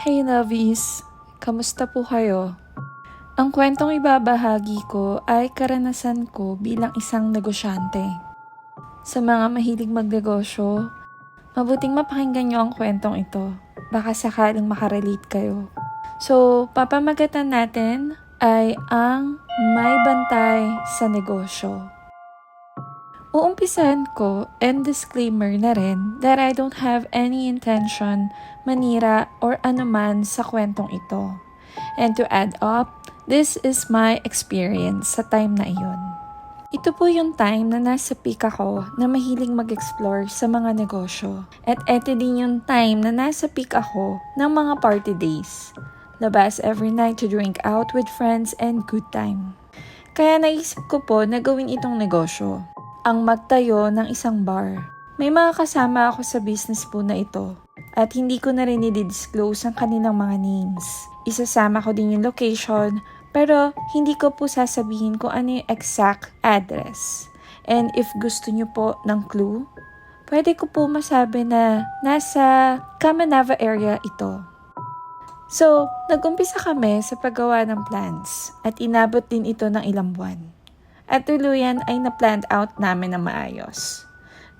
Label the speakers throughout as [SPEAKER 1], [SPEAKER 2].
[SPEAKER 1] Hey lovies! Kamusta po kayo? Ang kwentong ibabahagi ko ay karanasan ko bilang isang negosyante. Sa mga mahilig magnegosyo, mabuting mapakinggan nyo ang kwentong ito. Baka sakaling makarelate kayo. So, papamagatan natin ay ang may bantay sa negosyo. Uumpisahan ko and disclaimer na rin that I don't have any intention manira or anuman sa kwentong ito. And to add up, this is my experience sa time na iyon. Ito po yung time na nasa peak ako na mahiling mag-explore sa mga negosyo. At eto din yung time na nasa peak ako ng mga party days. Labas every night to drink out with friends and good time. Kaya naisip ko po na gawin itong negosyo. Ang magtayo ng isang bar. May mga kasama ako sa business po na ito at hindi ko na rin i-disclose ang kanilang mga names. Isasama ko din yung location pero hindi ko po sasabihin kung ano yung exact address. And if gusto nyo po ng clue, pwede ko po masabi na nasa Kamanava area ito. So, nag-umpisa kami sa paggawa ng plans at inabot din ito ng ilang buwan. At tuluyan ay na-planned out namin na maayos.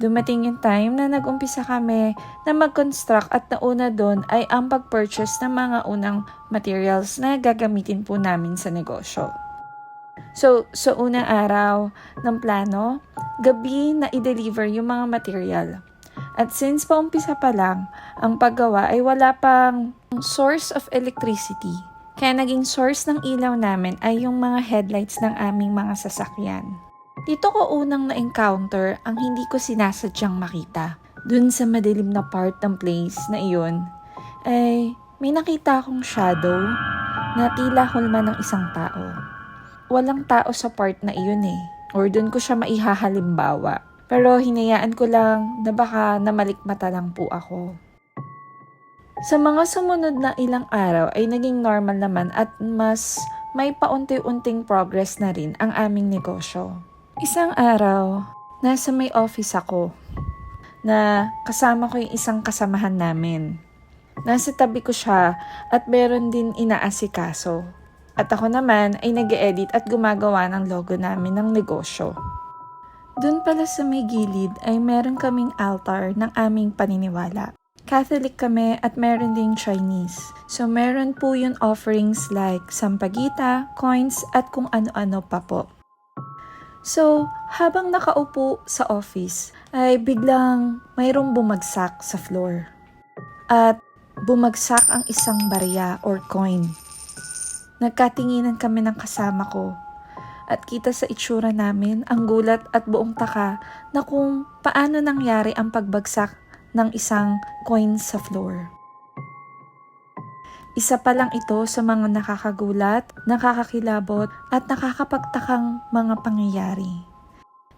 [SPEAKER 1] Dumating yung time na nag-umpisa kami na mag-construct at nauna doon ay ang pag-purchase ng mga unang materials na gagamitin po namin sa negosyo. So, sa unang araw ng plano, gabi na i-deliver yung mga material. At since paumpisa pa lang, ang paggawa ay wala pang source of electricity. Kaya naging source ng ilaw namin ay yung mga headlights ng aming mga sasakyan. Dito ko unang na-encounter ang hindi ko sinasadyang makita. Dun sa madilim na part ng place na iyon, ay may nakita akong shadow na tila hulma ng isang tao. Walang tao sa part na iyon or dun ko siya maihahalimbawa. Pero hinayaan ko lang na baka namalikmata lang po ako. Sa mga sumunod na ilang araw ay naging normal naman at mas may paunti-unting progress na rin ang aming negosyo. Isang araw, nasa may office ako na kasama ko yung isang kasamahan namin. Nasa tabi ko siya at meron din inaasikaso. At ako naman ay nag-edit at gumagawa ng logo namin ng negosyo. Doon pala sa may gilid ay meron kaming altar ng aming paniniwala. Catholic kami at meron ding Chinese. So meron po yung offerings like sampagita, coins at kung ano-ano pa po. So habang nakaupo sa office ay biglang mayroong bumagsak sa floor. At bumagsak ang isang barya or coin. Nagkatinginan kami ng kasama ko. At kita sa itsura namin ang gulat at buong taka na kung paano nangyari ang pagbagsak ng isang coin sa floor. Isa pa lang ito sa mga nakakagulat, nakakakilabot at nakakapagtakang mga pangyayari.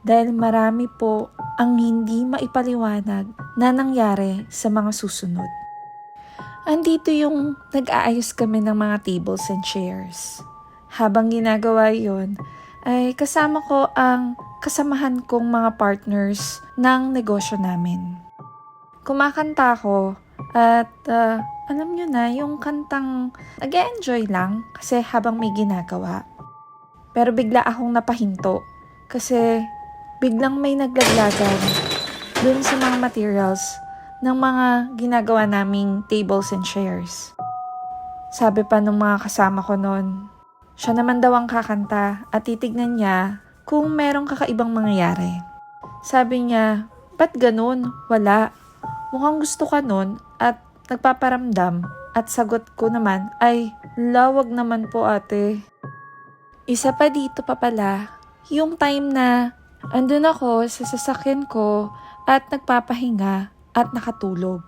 [SPEAKER 1] Dahil marami po ang hindi maipaliwanag na nangyari sa mga susunod. Andito yung nag-aayos kami ng mga tables and chairs. Habang ginagawa yon, ay kasama ko ang kasamahan kong mga partners ng negosyo namin. Kumakanta ako at alam nyo na yung kantang nag-enjoy lang kasi habang may ginagawa. Pero bigla akong napahinto kasi biglang may naglaglagan dun sa mga materials ng mga ginagawa naming tables and chairs. Sabi pa ng mga kasama ko noon, siya naman daw ang kakanta at titignan niya kung merong kakaibang mangyayari. Sabi niya, ba't ganun? Wala. Mukhang gusto ka nun at nagpaparamdam at sagot ko naman ay, lawag naman po ate. Isa pa dito pa pala, yung time na andun ako sa sasakyan ko at nagpapahinga at nakatulog.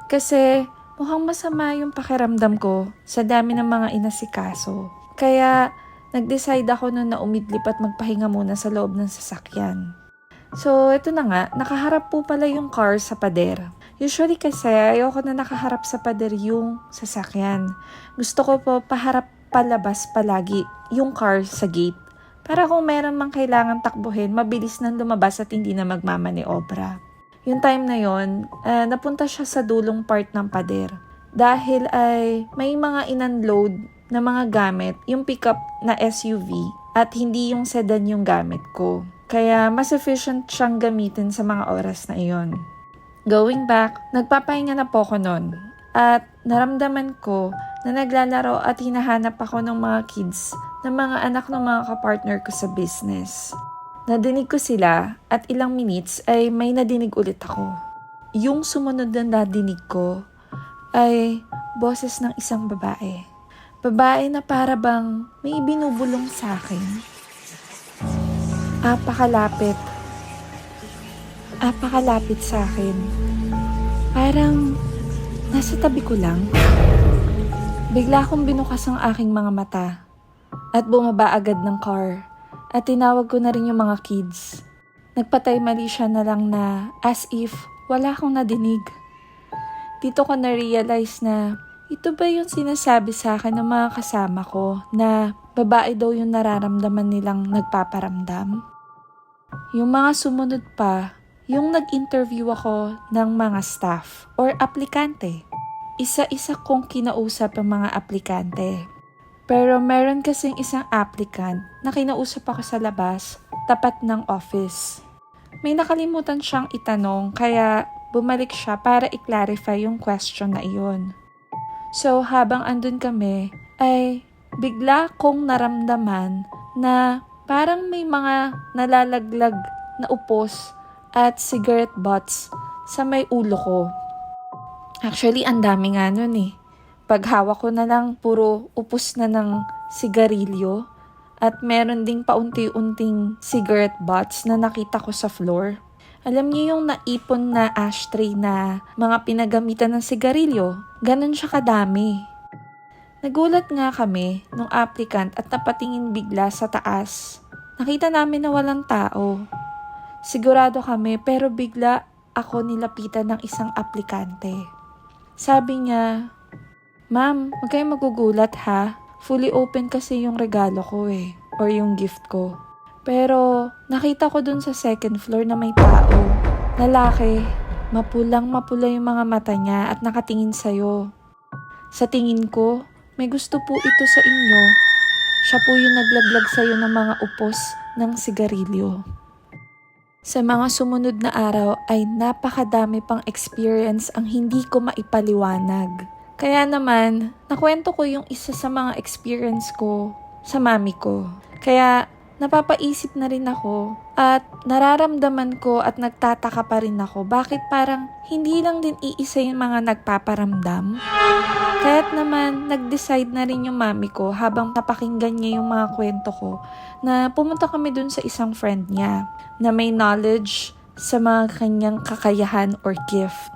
[SPEAKER 1] Kasi mukhang masama yung pakiramdam ko sa dami ng mga inasikaso. Kaya nag-decide ako nun na umidlip at magpahinga muna sa loob ng sasakyan. So, ito na nga, nakaharap po pala yung car sa pader. Usually kasi, ayoko na nakaharap sa pader yung sasakyan. Gusto ko po paharap palabas palagi yung car sa gate. Para kung meron mang kailangan takbuhin, mabilis nang lumabas at hindi na magmamaneobra. Yung time na yon, napunta siya sa dulong part ng pader. Dahil ay may mga in-unload na mga gamit, yung pickup na SUV at hindi yung sedan yung gamit ko. Kaya mas efficient siyang gamitin sa mga oras na iyon. Going back, nagpapahinga na po ako nun. At naramdaman ko na naglalaro at hinahanap ako ng mga kids ng mga anak ng mga kapartner ko sa business. Nadinig ko sila at ilang minutes ay may nadinig ulit ako. Yung sumunod na nadinig ko ay boses ng isang babae. Babae na para bang may binubulong sa akin. Apakalapit. Apakalapit sa akin. Parang nasa tabi ko lang. Bigla akong binukas ang aking mga mata at bumaba agad ng car at tinawag ko na rin yung mga kids. Nagpatay mali siya na lang na as if wala akong nadinig. Dito ko na-realize na ito ba yung sinasabi sa akin ng mga kasama ko na babae daw yung nararamdaman nilang nagpaparamdam? Yung mga sumunod pa, yung nag-interview ako ng mga staff or aplikante. Isa-isa kong kinausap ang mga aplikante. Pero meron kasing isang applicant na kinausap ako sa labas, tapat ng office. May nakalimutan siyang itanong kaya bumalik siya para i-clarify yung question na iyon. So habang andun kami ay bigla kong naramdaman na parang may mga nalalaglag na upos at cigarette butts sa may ulo ko. Actually, ang dami nga nun eh. Paghawak ko na lang, puro upos na ng sigarilyo at meron ding paunti-unting cigarette butts na nakita ko sa floor. Alam niyo yung naipon na ashtray na mga pinagamitan ng sigarilyo? Ganon siya kadami. Nagulat nga kami nung applicant at napatingin bigla sa taas. Nakita namin na walang tao. Sigurado kami pero bigla ako nilapitan ng isang aplikante. Sabi niya, "Ma'am, huwag kayong magugulat ha. Fully open kasi yung regalo ko eh, or yung gift ko. Pero nakita ko dun sa second floor na may tao. Lalaki, mapulang-mapula yung mga mata niya at nakatingin sa'yo. Sa tingin ko, may gusto po ito sa inyo. Siya po yung naglaglag sa'yo ng mga upos ng sigarilyo." Sa mga sumunod na araw ay napakadami pang experience ang hindi ko maipaliwanag. Kaya naman, nakwento ko yung isa sa mga experience ko sa mami ko. Kaya napapaisip na rin ako at nararamdaman ko at nagtataka pa rin ako bakit parang hindi lang din iisa yung mga nagpaparamdam. Kaya't naman nag-decide na rin yung mami ko habang napakinggan niya yung mga kwento ko na pumunta kami dun sa isang friend niya na may knowledge sa mga kanyang kakayahan or gift.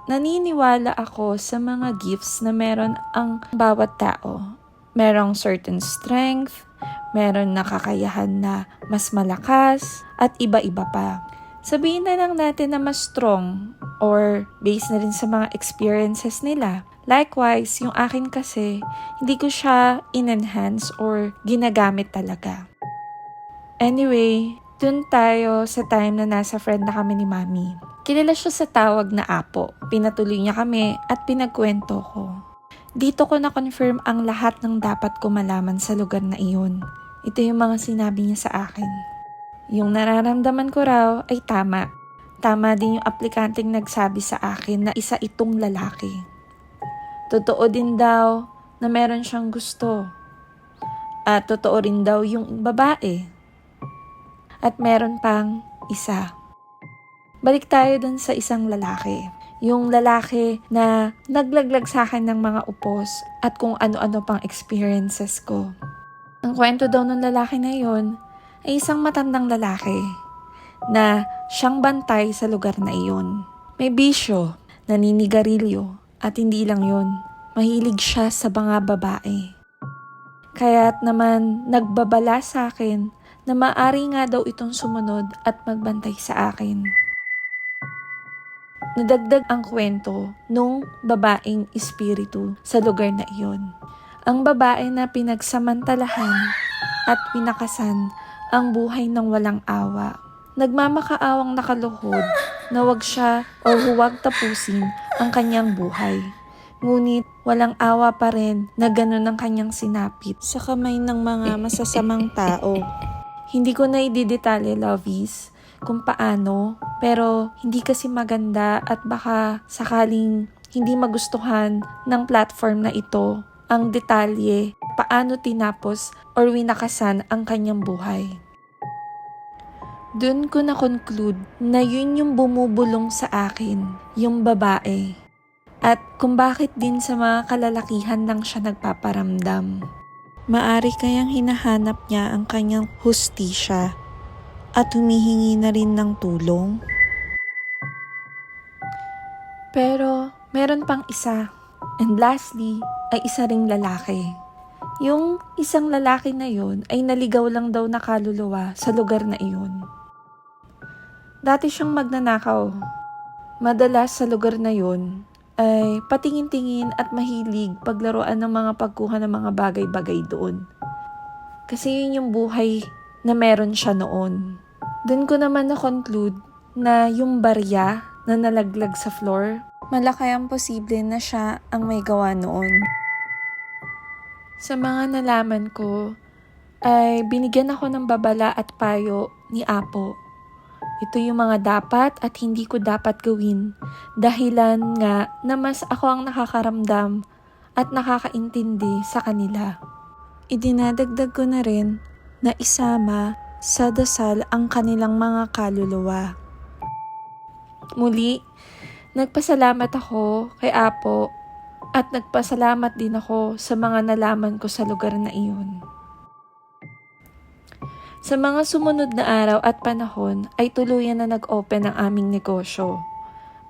[SPEAKER 1] Naniniwala ako sa mga gifts na meron ang bawat tao. Merong certain strength, meron na kakayahan na mas malakas, at iba-iba pa. Sabihin na lang natin na mas strong or based na rin sa mga experiences nila. Likewise, yung akin kasi, hindi ko siya in-enhance or ginagamit talaga. Anyway, dun tayo sa time na nasa friend na kami ni Mami. Kilala siya sa tawag na Apo. Pinatuloy niya kami at pinagkwento ko. Dito ko na-confirm ang lahat ng dapat ko malaman sa lugar na iyon. Ito yung mga sinabi niya sa akin. Yung nararamdaman ko raw ay tama. Tama din yung aplikanteng nagsabi sa akin na isa itong lalaki. Totoo din daw na meron siyang gusto. At totoo rin daw yung babae. At meron pang isa. Balik tayo dun sa isang lalaki. Yung lalaki na naglaglag sa akin ng mga upos at kung ano-ano pang experiences ko. Ang kwento daw ng lalaki na yon ay isang matandang lalaki na siyang bantay sa lugar na iyon. May bisyo, naninigarilyo at hindi lang yon, mahilig siya sa mga babae. Kaya't naman nagbabala sa akin na maaari nga daw itong sumunod at magbantay sa akin. Nadagdag ang kwento nung babaeng espiritu sa lugar na iyon. Ang babae na pinagsamantalahan at pinakasan ang buhay ng walang awa. Nagmamakaawang nakaluhod na wag siya o huwag tapusin ang kanyang buhay. Ngunit walang awa pa rin na ganun ang kanyang sinapit sa kamay ng mga masasamang tao. Hindi ko na ididetalye, lovies, kung paano, pero hindi kasi maganda at baka sakaling hindi magustuhan ng platform na ito ang detalye paano tinapos or winakasan ang kanyang buhay. Doon ko na-conclude na yun yung bumubulong sa akin, yung babae. At kung bakit din sa mga kalalakihan lang siya nagpaparamdam. Maari kayang hinahanap niya ang kanyang hustisya at humihingi na rin ng tulong. Pero meron pang isa. And lastly, ay isa ring lalaki. Yung isang lalaki na yun ay naligaw lang daw na kaluluwa sa lugar na iyon. Dati siyang magnanakaw. Madalas sa lugar na yun ay patingin-tingin at mahilig paglaruan ng mga pagkuha ng mga bagay-bagay doon. Kasi yun yung buhay na meron siya noon. Doon ko naman na-conclude na yung barya na nalaglag sa floor, malaki ang posible na siya ang may gawa noon. Sa mga nalaman ko, ay binigyan ako ng babala at payo ni Apo. Ito yung mga dapat at hindi ko dapat gawin dahilan nga na mas ako ang nakakaramdam at nakakaintindi sa kanila. Idinadagdag ko na rin na isama sa dasal ang kanilang mga kaluluwa. Muli, nagpasalamat ako kay Apo at nagpasalamat din ako sa mga nalaman ko sa lugar na iyon. Sa mga sumunod na araw at panahon ay tuluyan na nag-open ang aming negosyo.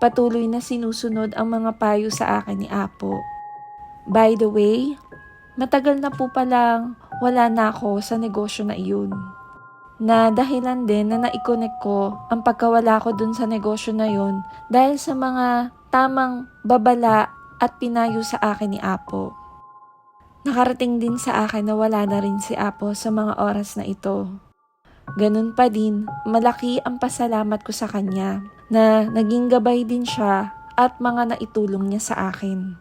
[SPEAKER 1] Patuloy na sinusunod ang mga payo sa akin ni Apo. By the way, matagal na po palang wala na ako sa negosyo na iyon. Na dahilan din na naikonek ko ang pagkawala ko dun sa negosyo na yun dahil sa mga tamang babala at pinayo sa akin ni Apo. Nakarating din sa akin na wala na rin si Apo sa mga oras na ito. Ganun pa din, malaki ang pasalamat ko sa kanya na naging gabay din siya at mga naitulong niya sa akin.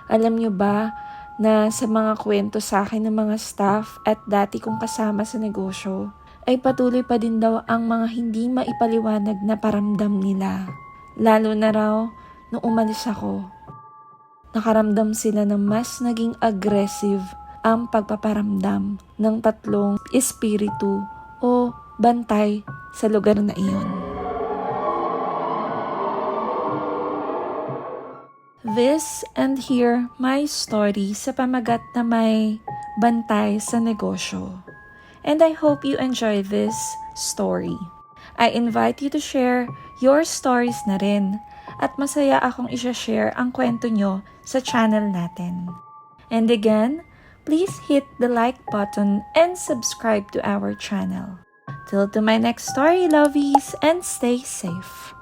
[SPEAKER 1] Alam niyo ba na sa mga kwento sa akin ng mga staff at dati kong kasama sa negosyo, ay patuloy pa din daw ang mga hindi maipaliwanag na paramdam nila. Lalo na raw nung umalis ako. Nakaramdam sila na mas naging aggressive ang pagpaparamdam ng tatlong espiritu o bantay sa lugar na iyon. This and here my story sa pamagat na may bantay sa negosyo. And I hope you enjoy this story. I invite you to share your stories na rin at masaya akong i-share ang kwento nyo sa channel natin. And again, please hit the like button and subscribe to our channel. Till to my next story, lovies, and stay safe.